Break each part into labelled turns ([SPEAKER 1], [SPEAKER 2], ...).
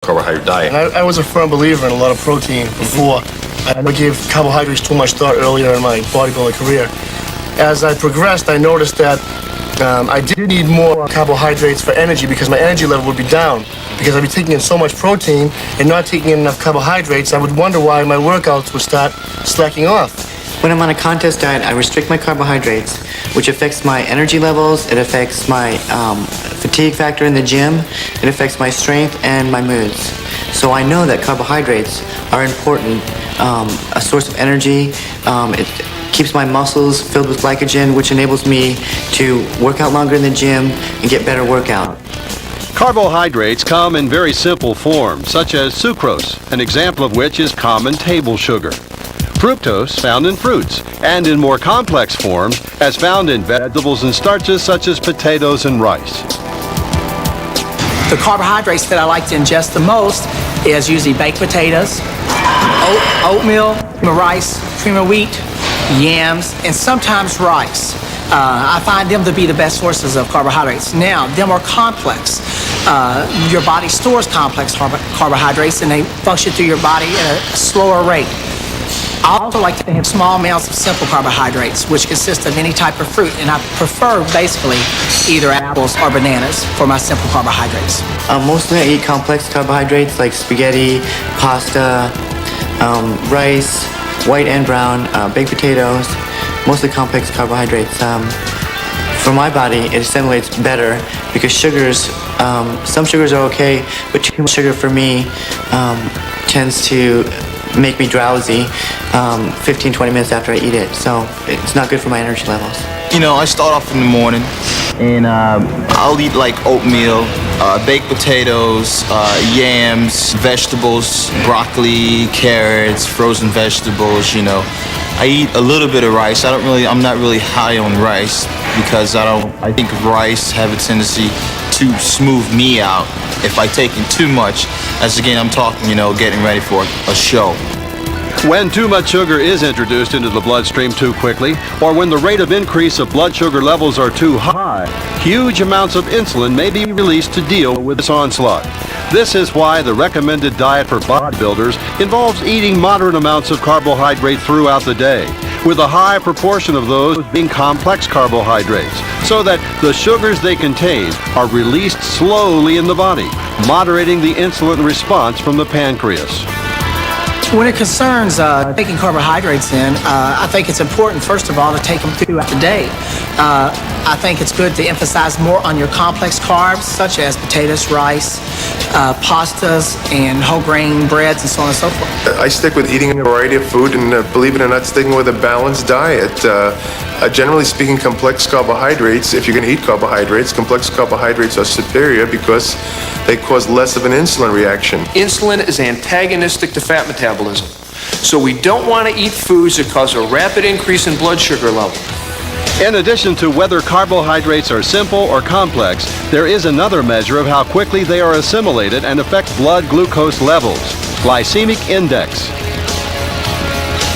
[SPEAKER 1] carbohydrate diet.
[SPEAKER 2] And I was a firm believer in a lot of protein before. I gave carbohydrates too much thought earlier in my bodybuilding career. As I progressed, I noticed that I did need more carbohydrates for energy because my energy level would be down. Because I'd be taking in so much protein and not taking in enough carbohydrates, I would wonder why my workouts would start slacking off.
[SPEAKER 3] When I'm on a contest diet, I restrict my carbohydrates, which affects my energy levels, it affects my fatigue factor in the gym, it affects my strength and my moods. So I know that carbohydrates are important, a source of energy. It keeps my muscles filled with glycogen, which enables me to work out longer in the gym and get better workout.
[SPEAKER 4] Carbohydrates come in very simple forms, such as sucrose, an example of which is common table sugar. Fructose, found in fruits, and in more complex forms, as found in vegetables and starches such as potatoes and rice.
[SPEAKER 5] The carbohydrates that I like to ingest the most is usually baked potatoes, oatmeal, rice, cream of wheat, yams, and sometimes rice. I find them to be the best sources of carbohydrates. Now, them are complex. Your body stores complex carbohydrates and they function through your body at a slower rate. I also like to have small amounts of simple carbohydrates, which consist of any type of fruit, and I prefer basically either apples or bananas for my simple carbohydrates.
[SPEAKER 3] Mostly I eat complex carbohydrates like spaghetti, pasta, rice, white and brown, baked potatoes, mostly complex carbohydrates. For my body, it assimilates better because sugars, some sugars are okay, but too much sugar for me tends to make me drowsy 15-20 minutes after I eat it, so it's not good for my energy levels.
[SPEAKER 6] You know, I start off in the morning and I'll eat like oatmeal, baked potatoes, yams, vegetables, broccoli, carrots, frozen vegetables, you know. I eat a little bit of rice. I'm not really high on rice because I think rice have a tendency to smooth me out if I take in too much. As again, I'm talking, you know, getting ready for a show.
[SPEAKER 4] When too much sugar is introduced into the bloodstream too quickly, or when the rate of increase of blood sugar levels are too high, huge amounts of insulin may be released to deal with this onslaught. This is why the recommended diet for bodybuilders involves eating moderate amounts of carbohydrate throughout the day, with a high proportion of those being complex carbohydrates, so that the sugars they contain are released slowly in the body, moderating the insulin response from the pancreas.
[SPEAKER 5] When it concerns taking carbohydrates in, I think it's important, first of all, to take them throughout the day. I think it's good to emphasize more on your complex carbs, such as potatoes, rice, pastas, and whole grain breads, and so on and so forth.
[SPEAKER 7] I stick with eating a variety of food and, believe it or not, sticking with a balanced diet. Generally speaking, complex carbohydrates, if you're going to eat carbohydrates, complex carbohydrates are superior because they cause less of an insulin reaction.
[SPEAKER 8] Insulin is antagonistic to fat metabolism. So we don't want to eat foods that cause a rapid increase in blood sugar level.
[SPEAKER 4] In addition to whether carbohydrates are simple or complex, there is another measure of how quickly they are assimilated and affect blood glucose levels, glycemic index.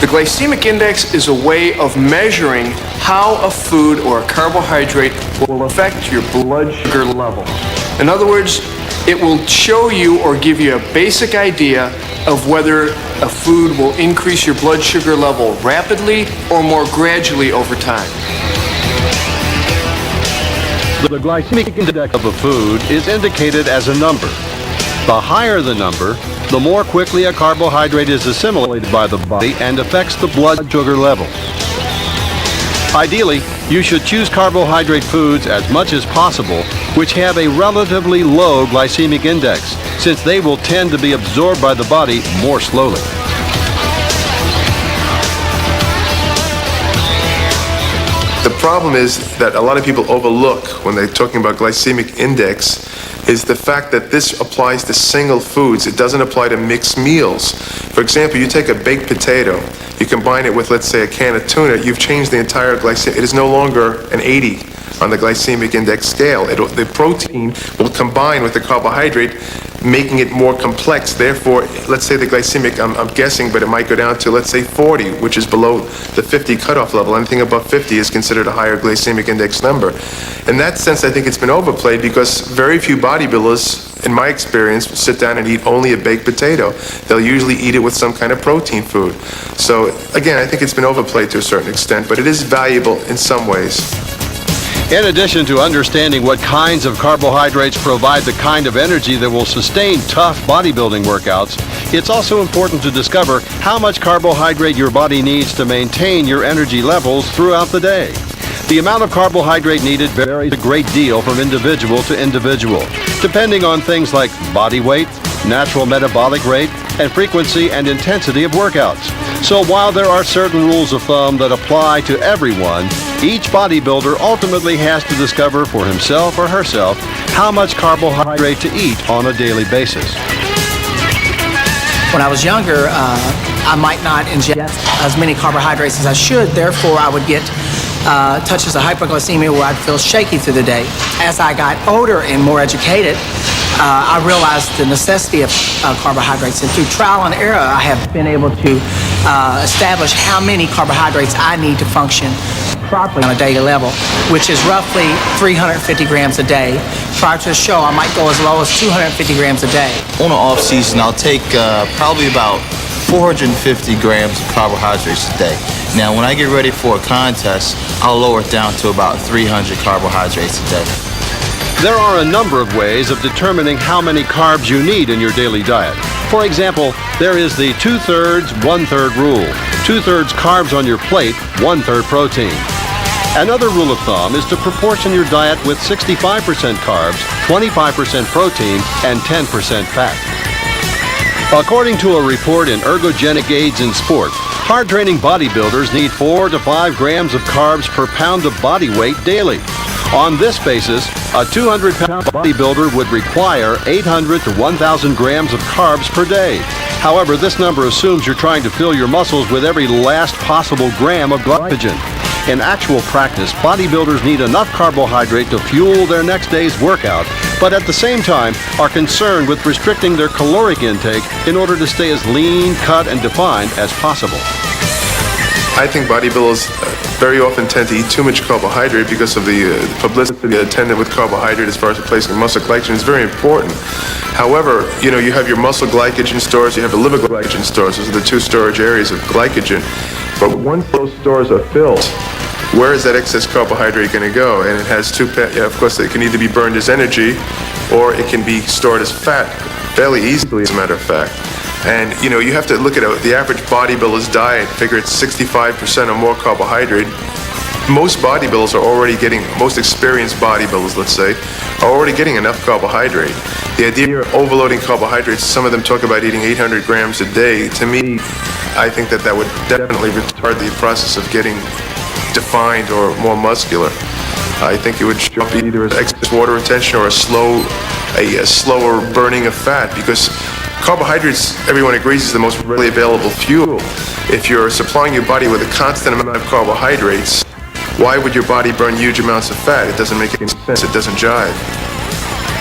[SPEAKER 8] The glycemic index is a way of measuring how a food or a carbohydrate will affect your blood sugar level. In other words, it will show you or give you a basic idea of whether a food will increase your blood sugar level rapidly or more gradually over time.
[SPEAKER 4] The glycemic index of a food is indicated as a number. The higher the number, the more quickly a carbohydrate is assimilated by the body and affects the blood sugar level. Ideally, you should choose carbohydrate foods as much as possible which have a relatively low glycemic index, since they will tend to be absorbed by the body more slowly.
[SPEAKER 7] The problem is that a lot of people overlook when they're talking about glycemic index is the fact that this applies to single foods. It doesn't apply to mixed meals. For example, you take a baked potato, you combine it with, let's say, a can of tuna, you've changed the entire glycemic. It is no longer an 80 on the glycemic index scale. The protein will combine with the carbohydrate, making it more complex. Therefore, let's say the glycemic, I'm guessing, but it might go down to, let's say, 40, which is below the 50 cutoff level. Anything above 50 is considered a higher glycemic index number. In that sense, I think it's been overplayed because very few bodybuilders in my experience, sit down and eat only a baked potato. They'll usually eat it with some kind of protein food. So again, I think it's been overplayed to a certain extent, but it is valuable in some ways.
[SPEAKER 4] In addition to understanding what kinds of carbohydrates provide the kind of energy that will sustain tough bodybuilding workouts, it's also important to discover how much carbohydrate your body needs to maintain your energy levels throughout the day. The amount of carbohydrate needed varies a great deal from individual to individual, depending on things like body weight, natural metabolic rate, and frequency and intensity of workouts. So while there are certain rules of thumb that apply to everyone, each bodybuilder ultimately has to discover for himself or herself how much carbohydrate to eat on a daily basis.
[SPEAKER 5] When I was younger, I might not ingest as many carbohydrates as I should. Therefore, I would get touches of hypoglycemia where I'd feel shaky through the day. As I got older and more educated, I realized the necessity of carbohydrates, and through trial and error, I have been able to establish how many carbohydrates I need to function properly on a daily level, which is roughly 350 grams a day. Prior to the show, I might go as low as 250 grams a day.
[SPEAKER 6] On the off season, I'll take probably about 450 grams of carbohydrates a day. Now, when I get ready for a contest, I'll lower it down to about 300 carbohydrates a day.
[SPEAKER 4] There are a number of ways of determining how many carbs you need in your daily diet. For example, there is the 2/3, 1/3 rule. 2/3 carbs on your plate, 1/3 protein. Another rule of thumb is to proportion your diet with 65% carbs, 25% protein, and 10% fat. According to a report in Ergogenic Aids in Sport, hard-training bodybuilders need 4 to 5 grams of carbs per pound of body weight daily. On this basis, a 200-pound bodybuilder would require 800 to 1,000 grams of carbs per day. However, this number assumes you're trying to fill your muscles with every last possible gram of glycogen. In actual practice, bodybuilders need enough carbohydrate to fuel their next day's workout, but at the same time are concerned with restricting their caloric intake in order to stay as lean, cut, and defined as possible.
[SPEAKER 7] I think bodybuilders very often tend to eat too much carbohydrate because of the publicity attendant with carbohydrate as far as replacing muscle glycogen is very important. However, you have your muscle glycogen stores, you have the liver glycogen stores. Those are the two storage areas of glycogen. But once those stores are filled, where is that excess carbohydrate going to go? And it has of course, it can either be burned as energy or it can be stored as fat fairly easily, as a matter of fact. And, you have to look at the average bodybuilder's diet, figure it's 65% or more carbohydrate. Most bodybuilders are already getting, most experienced bodybuilders, let's say, are already getting enough carbohydrate. The idea of overloading carbohydrates, some of them talk about eating 800 grams a day. To me, I think that would definitely retard the process of getting defined or more muscular. I think it would show up either as excess water retention or a slower burning of fat, because carbohydrates, everyone agrees, is the most readily available fuel. If you're supplying your body with a constant amount of carbohydrates, why would your body burn huge amounts of fat? It doesn't make any sense. It doesn't jive.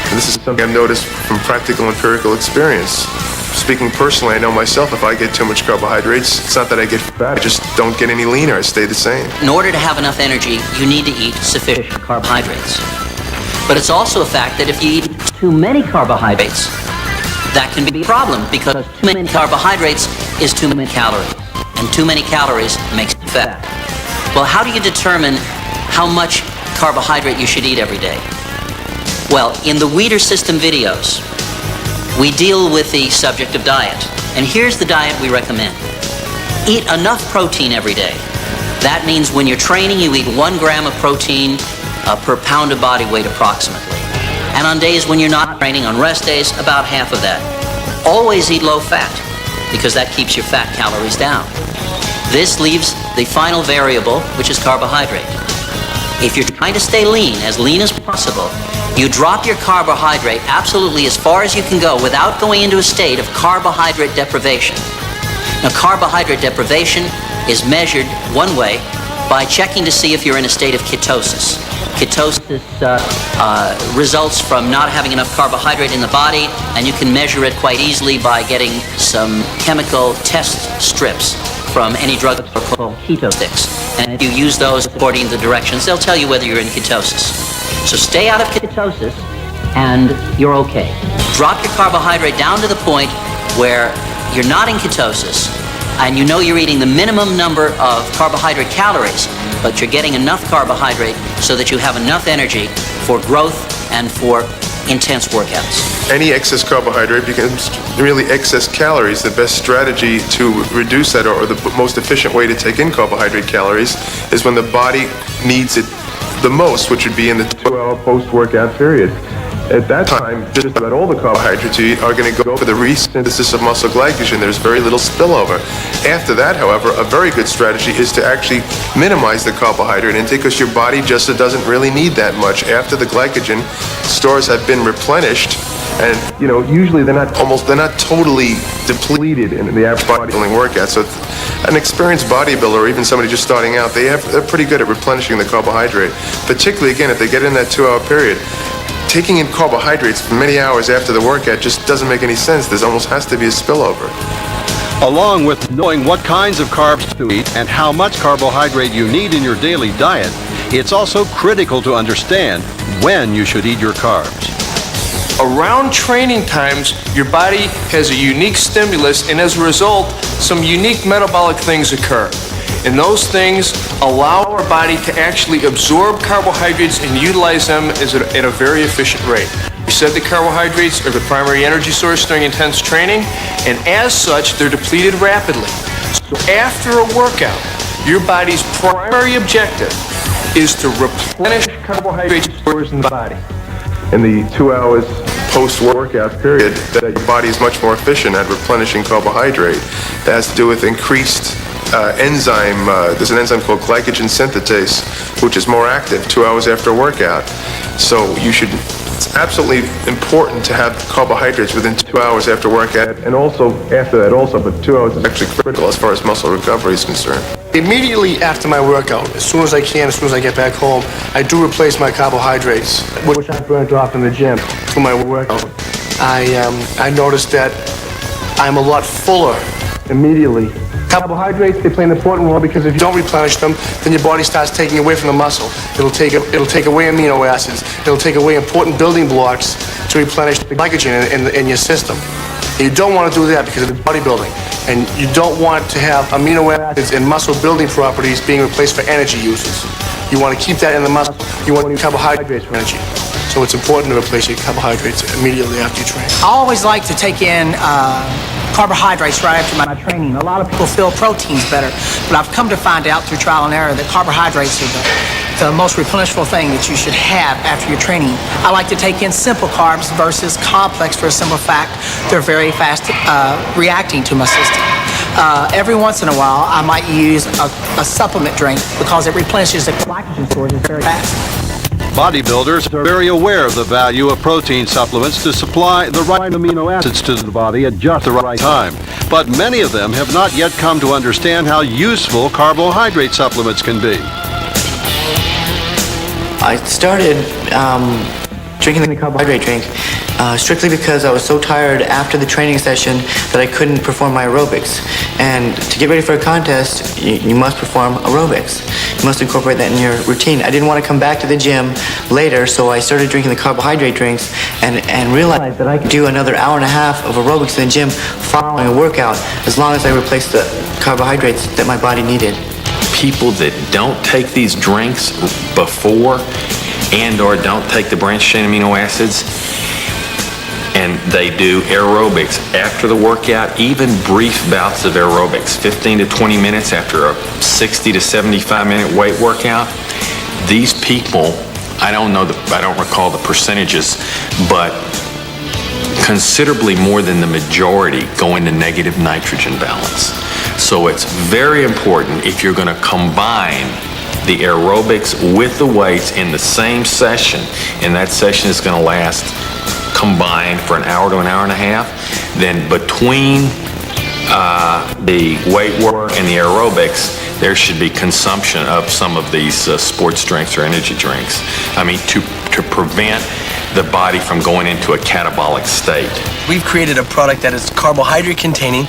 [SPEAKER 7] And this is something I've noticed from practical empirical experience. Speaking personally, I know myself, if I get too much carbohydrates, it's not that I get fat, I just don't get any leaner, I stay the same.
[SPEAKER 1] In order to have enough energy, you need to eat sufficient carbohydrates. But it's also a fact that if you eat too many carbohydrates, that can be a problem, because too many carbohydrates is too many calories, and too many calories makes you fat. Well, how do you determine how much carbohydrate you should eat every day? Well, in the Weider System videos, we deal with the subject of diet, and here's the diet we recommend. Eat enough protein every day. That means when you're training, you eat 1 gram of protein per pound of body weight approximately. And on days when you're not training, on rest days, about half of that. Always eat low fat, because that keeps your fat calories down. This leaves the final variable, which is carbohydrate. If you're trying to stay lean as possible, you drop your carbohydrate absolutely as far as you can go without going into a state of carbohydrate deprivation. Now, carbohydrate deprivation is measured one way by checking to see if you're in a state of ketosis. Ketosis results from not having enough carbohydrate in the body, and you can measure it quite easily by getting some chemical test strips from any drug called keto sticks. And if you use those according to the directions, they'll tell you whether you're in ketosis. So stay out of ketosis and you're okay. Drop your carbohydrate down to the point where you're not in ketosis, and you know you're eating the minimum number of carbohydrate calories, but you're getting enough carbohydrate so that you have enough energy for growth and for intense workouts.
[SPEAKER 7] Any excess carbohydrate becomes really excess calories. The best strategy to reduce that, or the most efficient way to take in carbohydrate calories, is when the body needs it the most, which would be in the 2-hour post-workout period. At that time, just about all the carbohydrates you eat are going to go for the resynthesis of muscle glycogen. There's very little spillover. After that, however, a very good strategy is to actually minimize the carbohydrate intake, because your body just doesn't really need that much. After the glycogen stores have been replenished, and usually they're not totally depleted in the average bodybuilding workout. So an experienced bodybuilder, or even somebody just starting out, they're pretty good at replenishing the carbohydrate. Particularly, again, if they get in that 2-hour period. Taking in carbohydrates for many hours after the workout just doesn't make any sense. There almost has to be a spillover.
[SPEAKER 4] Along with knowing what kinds of carbs to eat and how much carbohydrate you need in your daily diet, it's also critical to understand when you should eat your carbs.
[SPEAKER 8] Around training times, your body has a unique stimulus, and as a result, some unique metabolic things occur. And those things allow our body to actually absorb carbohydrates and utilize them at a very efficient rate. We said the carbohydrates are the primary energy source during intense training, and as such, they're depleted rapidly. So after a workout, your body's primary objective is to replenish carbohydrate stores in the body.
[SPEAKER 7] In the 2 hours post-workout period, that your body is much more efficient at replenishing carbohydrate. That has to do with increased enzyme. There's an enzyme called glycogen synthetase, which is more active 2 hours after a workout. So it's absolutely important to have carbohydrates within 2 hours after workout, and also after that also, but 2 hours is actually critical as far as muscle recovery is concerned.
[SPEAKER 2] Immediately after my workout, as soon as I get back home, I do replace my carbohydrates, which I burnt off in the gym for my workout. I noticed that I'm a lot fuller immediately. Carbohydrates, they play an important role, because if you don't replenish them, then your body starts taking away from the muscle. It'll take away amino acids. It'll take away important building blocks to replenish the glycogen in your system. And you don't want to do that because of bodybuilding. And you don't want to have amino acids and muscle building properties being replaced for energy uses. You want to keep that in the muscle. You want carbohydrates for energy. So it's important to replace your carbohydrates immediately after you train.
[SPEAKER 5] I always like to take in carbohydrates right after my training. A lot of people feel protein's better, but I've come to find out through trial and error that carbohydrates are the most replenishable thing that you should have after your training. I like to take in simple carbs versus complex for a simple fact. They're very fast reacting to my system. Every once in a while, I might use a supplement drink because it replenishes the glycogen stores very fast.
[SPEAKER 4] Bodybuilders are very aware of the value of protein supplements to supply the right amino acids to the body at just the right time. But many of them have not yet come to understand how useful carbohydrate supplements can be.
[SPEAKER 3] I started drinking the carbohydrate drink strictly because I was so tired after the training session that I couldn't perform my aerobics. And to get ready for a contest, you must perform aerobics. You must incorporate that in your routine. I didn't want to come back to the gym later, so I started drinking the carbohydrate drinks and realized that I could do another hour and a half of aerobics in the gym following a workout as long as I replaced the carbohydrates that my body needed.
[SPEAKER 9] People that don't take these drinks before and or don't take the branched chain amino acids, and they do aerobics after the workout, even brief bouts of aerobics, 15 to 20 minutes after a 60 to 75 minute weight workout, these people, I don't recall the percentages, but considerably more than the majority go into negative nitrogen balance. So it's very important, if you're going to combine the aerobics with the weights in the same session, and that session is going to last combined for an hour to an hour and a half, then between the weight work and the aerobics, there should be consumption of some of these sports drinks or energy drinks. I mean, to prevent the body from going into a catabolic state.
[SPEAKER 10] We've created a product that is carbohydrate containing,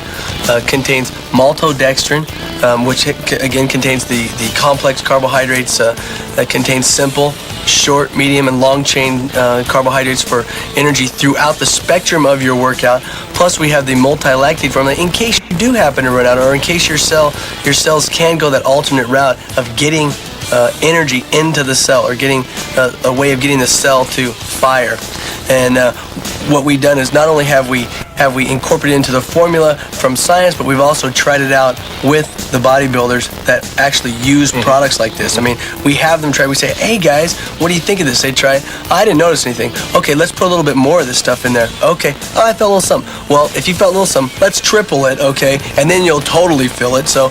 [SPEAKER 10] contains maltodextrin, which again contains the complex carbohydrates that contains simple short, medium, and long chain carbohydrates for energy throughout the spectrum of your workout. Plus, we have the multi-lactate formula in case you do happen to run out, or in case your cells can go that alternate route of getting energy into the cell, or getting a way of getting the cell to fire. And what we've done is not only have we incorporated into the formula from science, but we've also tried it out with the bodybuilders that actually use products like this. I mean, we have them try. We say, hey guys, what do you think of this? They try it. I didn't notice anything. Okay, let's put a little bit more of this stuff in there. Okay, I felt a little something. Well, if you felt a little something, let's triple it, okay? And then you'll totally feel it. So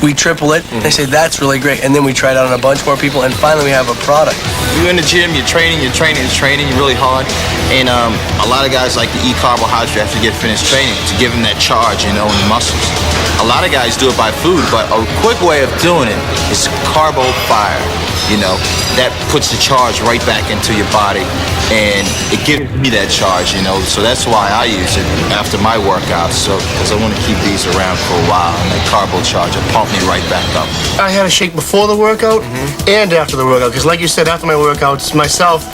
[SPEAKER 10] we triple it. They say, that's really great. And then we try it out on a bunch more people, and finally we have a product.
[SPEAKER 6] You're in the gym, you're training really hard. And a lot of guys like to eat carbohydrates after you get finished training to give them that charge, in the muscles. A lot of guys do it by food, but a quick way of doing it is carbo fire. That puts the charge right back into your body, and it gives me that charge, so that's why I use it after my workouts, because I want to keep these around for a while, and that carbo charge will pump me right back up.
[SPEAKER 2] I had a shake before the workout and after the workout, because like you said, after my workouts, myself,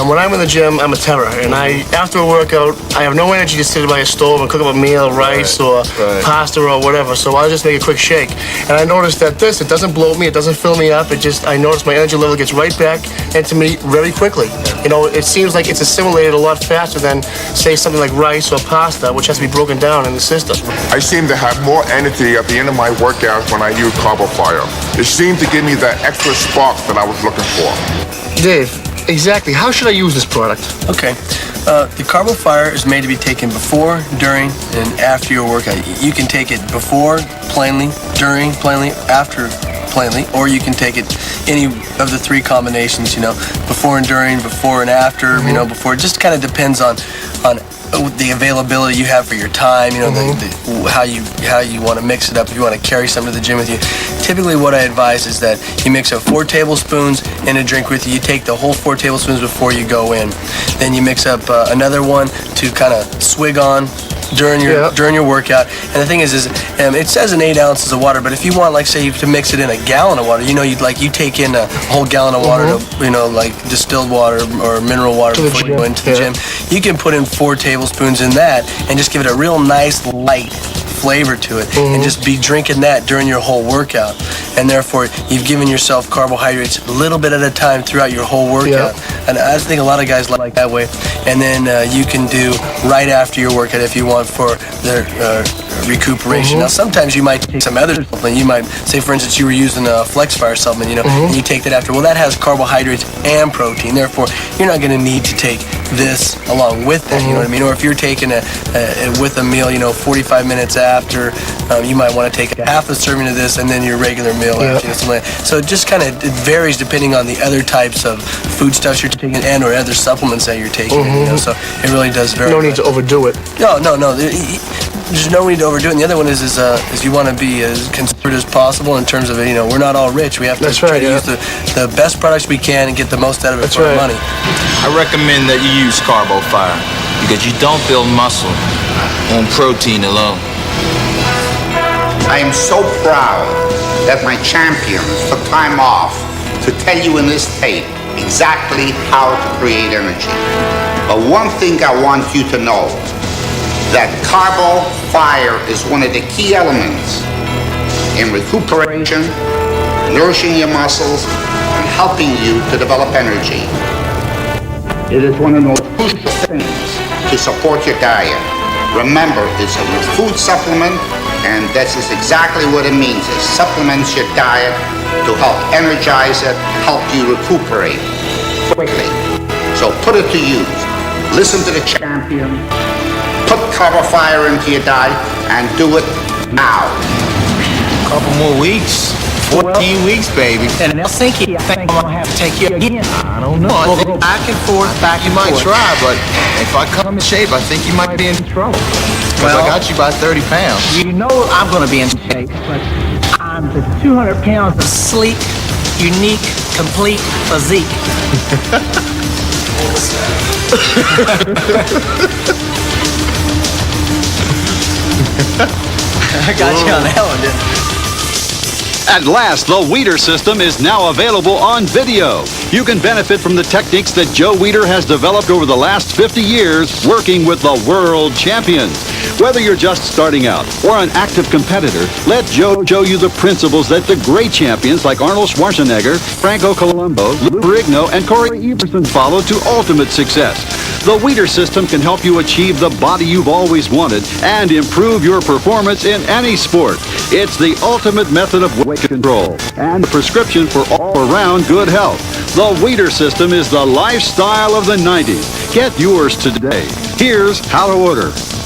[SPEAKER 2] when I'm in the gym, I'm a terror, and after a workout, I have no energy to sit by a stove and cook up a meal, rice or pasta or whatever, so I'll just make a quick shake. And I noticed that it doesn't bloat me, it doesn't fill me up, I notice my energy level gets right back into me very quickly. It seems like it's assimilated a lot faster than, say, something like rice or pasta, which has to be broken down in the system.
[SPEAKER 11] I seem to have more energy at the end of my workouts when I use Carbohydrate. It seemed to give me that extra spark that I was looking for.
[SPEAKER 2] Dave, exactly. How should I use this product?
[SPEAKER 10] Okay. The Carbohydrate is made to be taken before, during, and after your workout. You can take it before, plainly, during, plainly, after, plainly, or you can take it any of the three combinations, before and during, before and after, before. It just kind of depends on the availability you have for your time, how you want to mix it up, if you want to carry something to the gym with you. Typically what I advise is that you mix up 4 tablespoons in a drink with you. You take the whole 4 tablespoons before you go in. Then you mix up another one to kind of swig on during your workout. And the thing is it says in 8 ounces of water, but if you want, like, say, to mix it in a gallon of water, you take in a whole gallon of water, like distilled water or mineral water before you go into the gym. You can put in 4 tablespoons in that and just give it a real nice light flavor to it, and just be drinking that during your whole workout. And therefore, you've given yourself carbohydrates a little bit at a time throughout your whole workout. And I think a lot of guys like that way. And then you can do right after your workout if you want for their recuperation. Now, sometimes you might take some other supplement. You might say, for instance, you were using a FlexFire supplement, and you take that after. Well, that has carbohydrates and protein. Therefore, you're not going to need to take this along with that, you know what I mean? Or if you're taking with a meal, 45 minutes after, you might want to take half a serving of this and then your regular meal after, something like that. So it just kind of varies depending on the other types of foodstuffs you're taking and or other supplements that you're taking. So it really does vary.
[SPEAKER 2] No need to overdo it.
[SPEAKER 10] No. There's no need to overdo it. And the other one is you want to be as considerate as possible in terms of, we're not all rich. We have to try to use the best products we can and get the most out of it for our money.
[SPEAKER 6] I recommend that you use Carbohydrate because you don't build muscle on protein alone.
[SPEAKER 12] I am so proud that my champions took time off to tell you in this tape exactly how to create energy. But one thing I want you to know, that Carbohydrate is one of the key elements in recuperation, nourishing your muscles, and helping you to develop energy. It is one of the most crucial things to support your diet. Remember, it's a food supplement, and this is exactly what it means. It supplements your diet to help energize it, help you recuperate quickly. So put it to use. Listen to the champion. Put Carbohydrate into your diet and do it now.
[SPEAKER 6] Couple more weeks. 14 weeks, baby.
[SPEAKER 5] And in Helsinki, I think I'm going to have to take you again.
[SPEAKER 6] I don't know.
[SPEAKER 5] We'll go back and forth,
[SPEAKER 6] You might try, but if I come in shape, I think you might be in trouble. Because I got you by 30 pounds.
[SPEAKER 5] You know I'm going to be in shape, but I'm the 200 pounds of sleek, unique, complete physique. I got you on that one, didn't I?
[SPEAKER 4] At last, the Weider system is now available on video. You can benefit from the techniques that Joe Weider has developed over the last 50 years working with the world champions. Whether you're just starting out or an active competitor, let Joe show you the principles that the great champions like Arnold Schwarzenegger, Franco Columbu, Lou Ferrigno, and Corey Everson followed to ultimate success. The Weider system can help you achieve the body you've always wanted and improve your performance in any sport. It's the ultimate method of weight control and a prescription for all-around good health. The Weider system is the lifestyle of the 90s. Get yours today. Here's how to order.